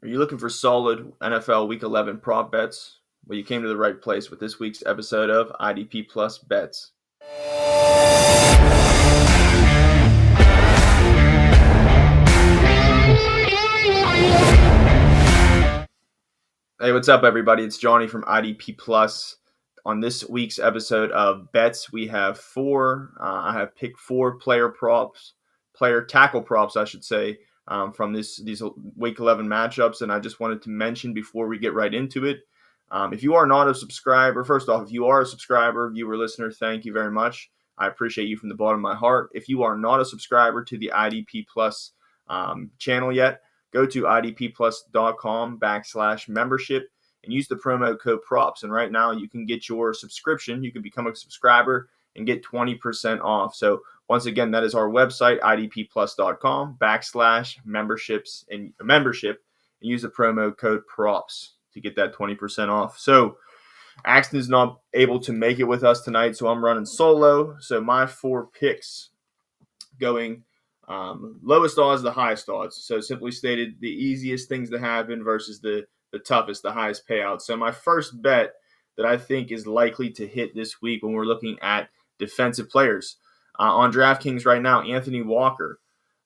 Are you looking for solid NFL Week 11 prop bets? Well, you came to the right place with this week's episode of IDP Plus Bets. Hey, what's up, everybody? It's Johnny from IDP Plus. On this week's episode of Bets, we have I have picked four player tackle props, I should say, from these Week 11 matchups. And I just wanted to mention before we get right into it, if you are not a subscriber, first off, if you are a subscriber, viewer, listener, thank you very much. I appreciate you from the bottom of my heart. If you are not a subscriber to the IDP Plus channel yet, go to idpplus.com/membership and use the promo code PROPS. And right now you can get your subscription. You can become a subscriber and get 20% off. So once again, that is our website, idpplus.com/memberships and membership, and use the promo code PROPS to get that 20% off. So Axton is not able to make it with us tonight, so I'm running solo. So my four picks going lowest odds, the highest odds. So simply stated, the easiest things to happen versus the toughest, the highest payout. So my first bet that I think is likely to hit this week when we're looking at defensive players on DraftKings right now, Anthony Walker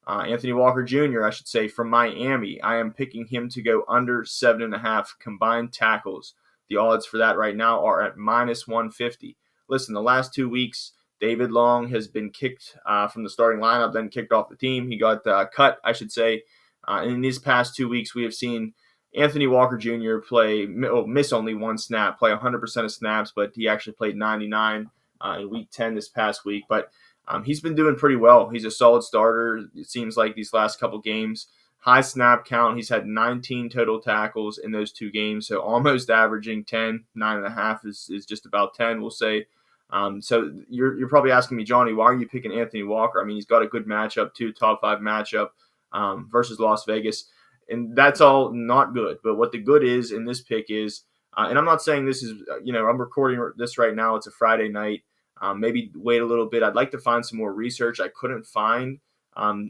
Jr., I should say, from Miami. I am picking him to go under 7.5 combined tackles. The odds for that right now are at minus 150. Listen, the last 2 weeks, David Long has been kicked from the starting lineup, then kicked off the team. He got cut, I should say. In these past 2 weeks, we have seen Anthony Walker Jr. miss only one snap, play 100% of snaps, but he actually played 99 in Week 10 this past week. But he's been doing pretty well. He's a solid starter, it seems like, these last couple games. High snap count. He's had 19 total tackles in those 2 games, so almost averaging 10. 9.5 is just about 10, we'll say. So you're probably asking me, Johnny, why are you picking Anthony Walker? I mean, he's got a good matchup too, top 5 matchup versus Las Vegas. And that's all not good. But what the good is in this pick is, and I'm not saying this is, I'm recording this right now. It's a Friday night. Maybe wait a little bit. I'd like to find some more research. I couldn't find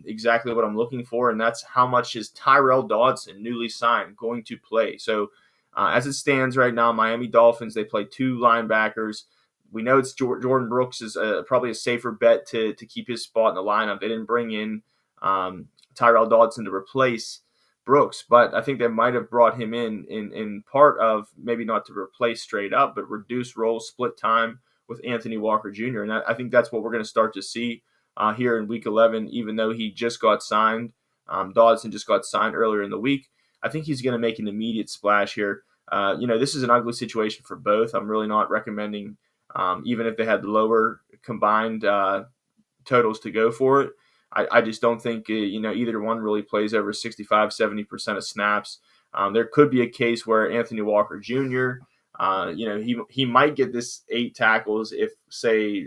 exactly what I'm looking for, and that's how much is Tyrel Dodson, newly signed, going to play. So as it stands right now, Miami Dolphins, they play 2 linebackers. We know it's Jordan Brooks is probably a safer bet to keep his spot in the lineup. They didn't bring in Tyrel Dodson to replace Brooks, but I think they might have brought him in part of maybe not to replace straight up, but reduce role, split time with Anthony Walker Jr. And I think that's what we're going to start to see here in Week 11, even though he just got signed. Dodson just got signed earlier in the week. I think he's going to make an immediate splash here. This is an ugly situation for both. I'm really not recommending, even if they had lower combined totals to go for it. I just don't think, either one really plays over 65, 70% of snaps. There could be a case where Anthony Walker Jr., he might get this 8 tackles if, say,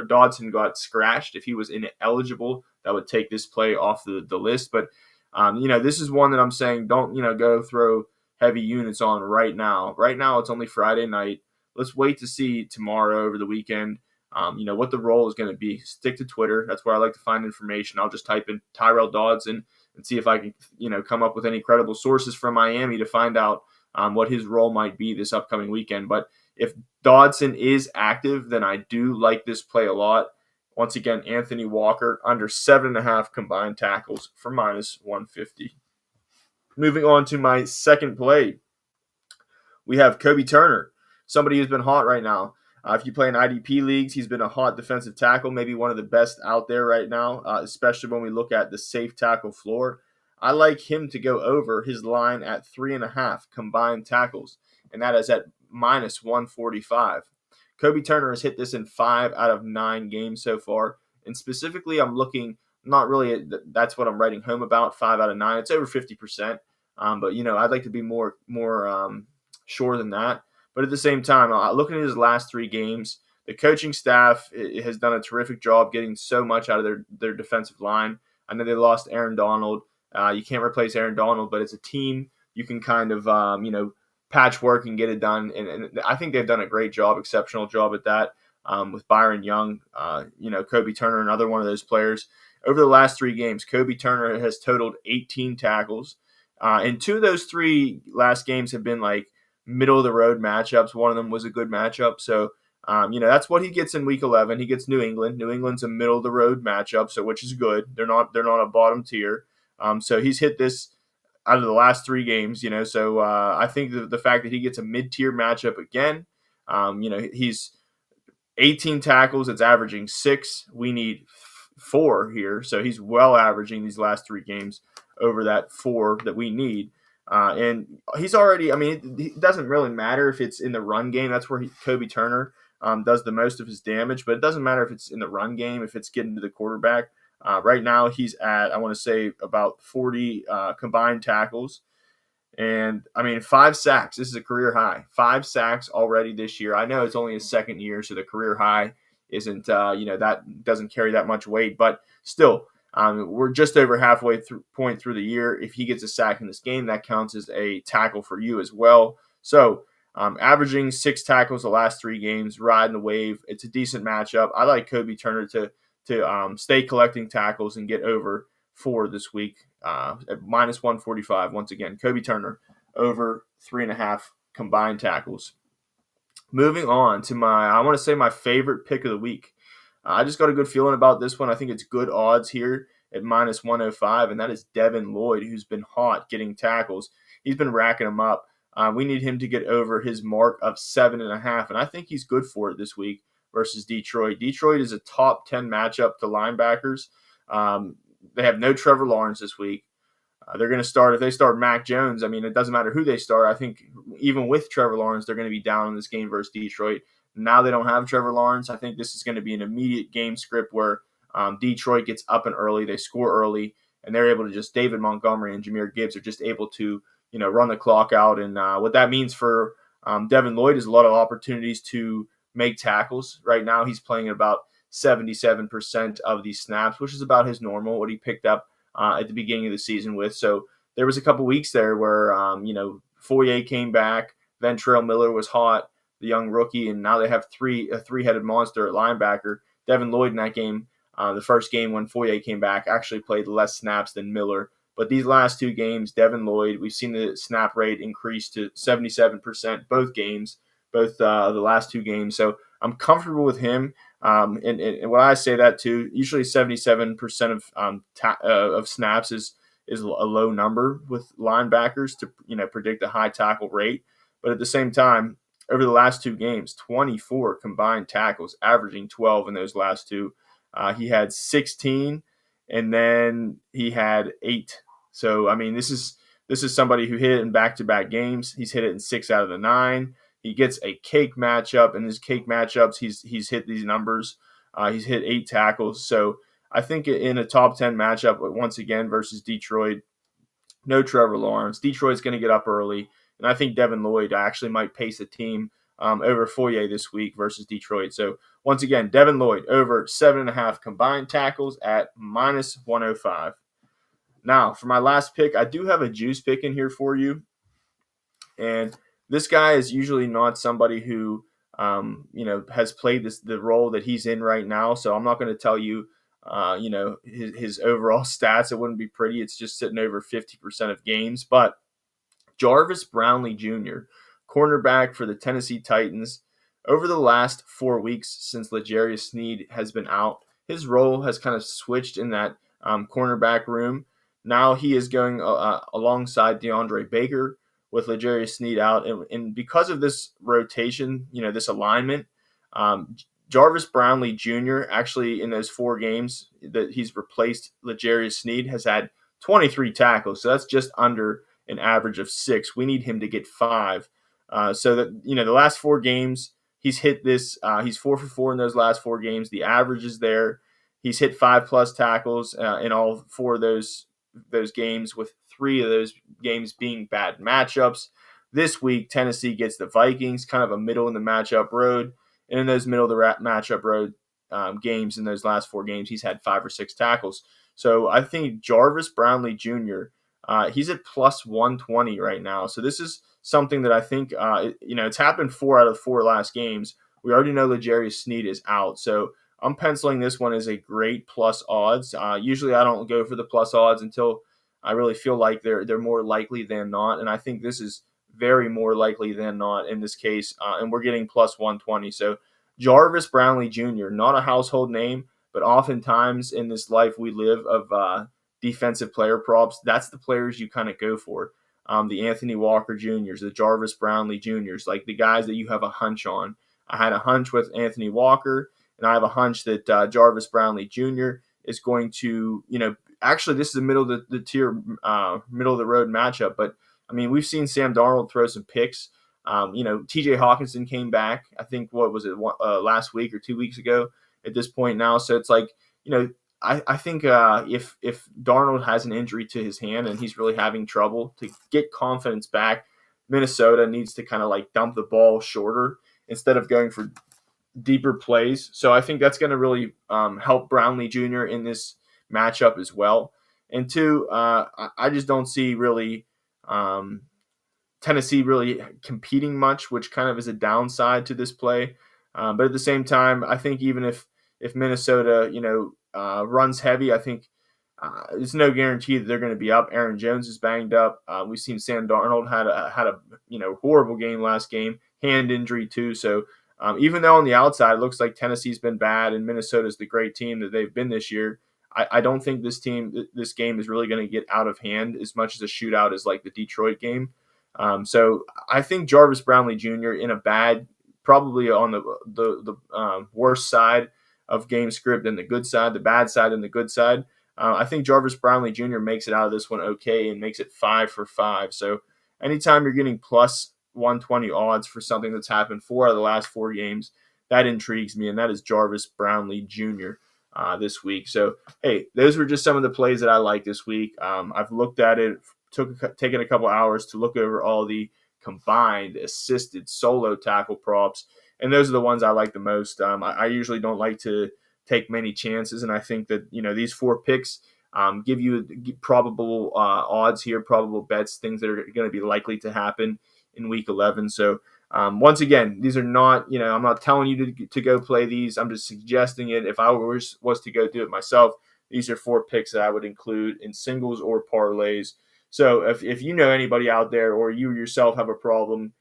Dodson got scratched. If he was ineligible, that would take this play off the list. But, this is one that I'm saying don't, go throw heavy units on right now. Right now, it's only Friday night. Let's wait to see tomorrow over the weekend. What the role is going to be. Stick to Twitter. That's where I like to find information. I'll just type in Tyrel Dodson and see if I can, come up with any credible sources from Miami to find out what his role might be this upcoming weekend. But if Dodson is active, then I do like this play a lot. Once again, Anthony Walker under 7.5 combined tackles for minus 150. Moving on to my second play, we have Kobie Turner, somebody who's been hot right now. If you play in IDP leagues, he's been a hot defensive tackle, maybe one of the best out there right now, especially when we look at the safe tackle floor. I like him to go over his line at 3.5 combined tackles, and that is at minus 145. Kobie Turner has hit this in 5 out of 9 games so far, and specifically I'm looking, not really, that's what I'm writing home about, 5 out of 9. It's over 50%, but, I'd like to be more sure than that. But at the same time, looking at his last 3 games, the coaching staff has done a terrific job getting so much out of their defensive line. I know they lost Aaron Donald. You can't replace Aaron Donald, but it's a team you can kind of, patchwork and get it done. And I think they've done a great job, exceptional job at that with Byron Young, Kobie Turner, another one of those players. Over the last 3 games, Kobie Turner has totaled 18 tackles. And two of those three last games have been like middle of the road matchups. One of them was a good matchup. So, that's what he gets in week 11. He gets New England. New England's a middle of the road matchup, so which is good. They're not a bottom tier. So he's hit this out of the last three games, So I think the fact that he gets a mid-tier matchup again, he's 18 tackles. It's averaging 6. We need 4 here. So he's well averaging these last 3 games over that 4 that we need. And he's already, it doesn't really matter if it's in the run game. That's where Kobie Turner does the most of his damage. But it doesn't matter if it's in the run game, if it's getting to the quarterback. Right now he's at, I want to say, about 40 combined tackles. And 5 sacks. This is a career high. 5 sacks already this year. I know it's only his second year, so the career high isn't, that doesn't carry that much weight. But still, we're just over halfway point through the year. If he gets a sack in this game, that counts as a tackle for you as well. So, averaging 6 tackles the last 3 games, riding the wave. It's a decent matchup. I like Kobie Turner to stay collecting tackles and get over 4 this week at minus 145. Once again, Kobie Turner over 3.5 combined tackles. Moving on to my favorite pick of the week. I just got a good feeling about this one. I think it's good odds here at minus 105, and that is Devin Lloyd, who's been hot getting tackles. He's been racking them up. We need him to get over his mark of 7.5, and I think he's good for it this week versus Detroit. Detroit is a top 10 matchup to linebackers. They have no Trevor Lawrence this week. They're going to start, if they start Mac Jones, it doesn't matter who they start. I think even with Trevor Lawrence, they're going to be down in this game versus Detroit. Now they don't have Trevor Lawrence. I think this is going to be an immediate game script where Detroit gets up and early, they score early, and they're able to just, David Montgomery and Jahmyr Gibbs are just able to, run the clock out. And what that means for Devin Lloyd is a lot of opportunities to make tackles. Right now he's playing at about 77% of these snaps, which is about his normal, what he picked up at the beginning of the season with. So there was a couple weeks there where, Foye came back, Ventrell Miller was hot, the young rookie, and now they have a three-headed monster at linebacker. Devin Lloyd in that game, the first game when Foye came back, actually played less snaps than Miller. But these last 2 games, Devin Lloyd, we've seen the snap rate increase to 77% both games, the last 2 games. So I'm comfortable with him. And when I say that too, usually 77% of snaps is a low number with linebackers to predict a high tackle rate. But at the same time, over the last 2 games, 24 combined tackles, averaging 12 in those last 2. He had 16, and then he had 8. So this is somebody who hit it in back-to-back games. He's hit it in 6 out of the 9. He gets a cake matchup, and his cake matchups, he's hit these numbers. He's hit 8 tackles. So I think in a top 10 matchup, once again, versus Detroit, no Trevor Lawrence. Detroit's going to get up early, and I think Devin Lloyd actually might pace the team over Foye this week versus Detroit. So once again, Devin Lloyd over 7.5 combined tackles at minus 105. Now, for my last pick, I do have a juice pick in here for you. And this guy is usually not somebody who, has played the role that he's in right now. So I'm not going to tell you, his overall stats. It wouldn't be pretty. It's just sitting over 50% of games. But Jarvis Brownlee Jr., cornerback for the Tennessee Titans, over the last 4 weeks since L'Jarius Sneed has been out, his role has kind of switched in that cornerback room. Now he is going alongside DeAndre Baker with L'Jarius Sneed out. And because of this rotation, this alignment, Jarvis Brownlee Jr. actually in those 4 games that he's replaced L'Jarius Sneed has had 23 tackles. So that's just under an average of 6. We need him to get 5. So that, the last 4 games, he's hit this. He's 4 for 4 in those last 4 games. The average is there. He's hit 5+ tackles in all 4 of those games, with 3 of those games being bad matchups. This week, Tennessee gets the Vikings, kind of a middle in the matchup road. And in those middle of the matchup road games, in those last 4 games, he's had 5 or 6 tackles. So I think Jarvis Brownlee Jr., he's at plus 120 right now. So this is something that I think, it's happened 4 out of 4 last games. We already know L'Jarius Sneed is out. So I'm penciling this one as a great plus odds. Usually I don't go for the plus odds until I really feel like they're more likely than not, and I think this is very more likely than not in this case, and we're getting plus 120. So Jarvis Brownlee Jr., not a household name, but oftentimes in this life we live of defensive player props, that's the players you kind of go for. The Anthony Walker Jr.'s, the Jarvis Brownlee Jr.'s, like the guys that you have a hunch on. I had a hunch with Anthony Walker, and I have a hunch that Jarvis Brownlee Jr. is going to, actually this is a middle of the tier, middle of the road matchup. But I mean, we've seen Sam Darnold throw some picks. TJ Hawkinson came back, I think, what was it, last week or 2 weeks ago at this point now. So it's like, I think if Darnold has an injury to his hand and he's really having trouble to get confidence back, Minnesota needs to kind of like dump the ball shorter instead of going for deeper plays. So I think that's going to really help Brownlee Jr. in this matchup as well. And two, I just don't see really Tennessee really competing much, which kind of is a downside to this play. But at the same time, I think even if Minnesota, runs heavy, I think it's no guarantee that they're going to be up. Aaron Jones is banged up. We've seen Sam Darnold had a horrible game last game, hand injury too. So even though on the outside it looks like Tennessee's been bad and Minnesota's the great team that they've been this year, I don't think this game is really going to get out of hand as much as a shootout as like the Detroit game. So I think Jarvis Brownlee Jr. in a bad, probably on the worst side of game script than the good side, the bad side and the good side. I think Jarvis Brownlee Jr. makes it out of this one okay and makes it 5 for 5. So anytime you're getting plus 120 odds for something that's happened 4 out of the last 4 games, that intrigues me, and that is Jarvis Brownlee Jr. This week. So, hey, those were just some of the plays that I like this week. I've looked at it, taken a couple hours to look over all the combined assisted solo tackle props, and those are the ones I like the most. I usually don't like to take many chances, and I think that these 4 picks give you probable odds here, probable bets, things that are going to be likely to happen in Week 11. So once again, these are not, I'm not telling you to go play these. I'm just suggesting it. If I was to go do it myself, these are 4 picks that I would include in singles or parlays. So if you know anybody out there or you yourself have a problem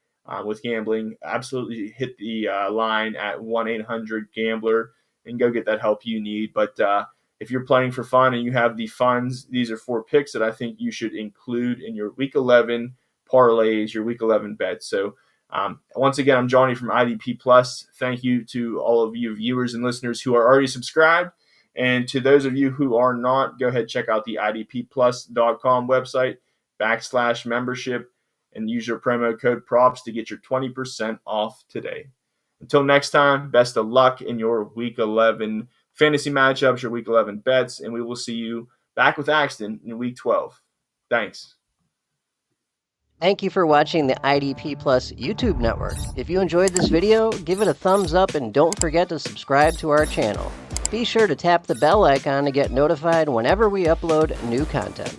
with gambling, absolutely hit the line at 1-800-GAMBLER and go get that help you need. But if you're playing for fun and you have the funds, these are 4 picks that I think you should include in your Week 11 parlays, your Week 11 bets. So once again, I'm Johnny from IDP Plus. Thank you to all of you viewers and listeners who are already subscribed. And to those of you who are not, go ahead and check out the idpplus.com website, /membership, and use your promo code PROPS to get your 20% off today. Until next time, best of luck in your Week 11 fantasy matchups, your Week 11 bets, and we will see you back with Axton in Week 12. Thanks. Thank you for watching the IDP Plus YouTube network. If you enjoyed this video, give it a thumbs up and don't forget to subscribe to our channel. Be sure to tap the bell icon to get notified whenever we upload new content.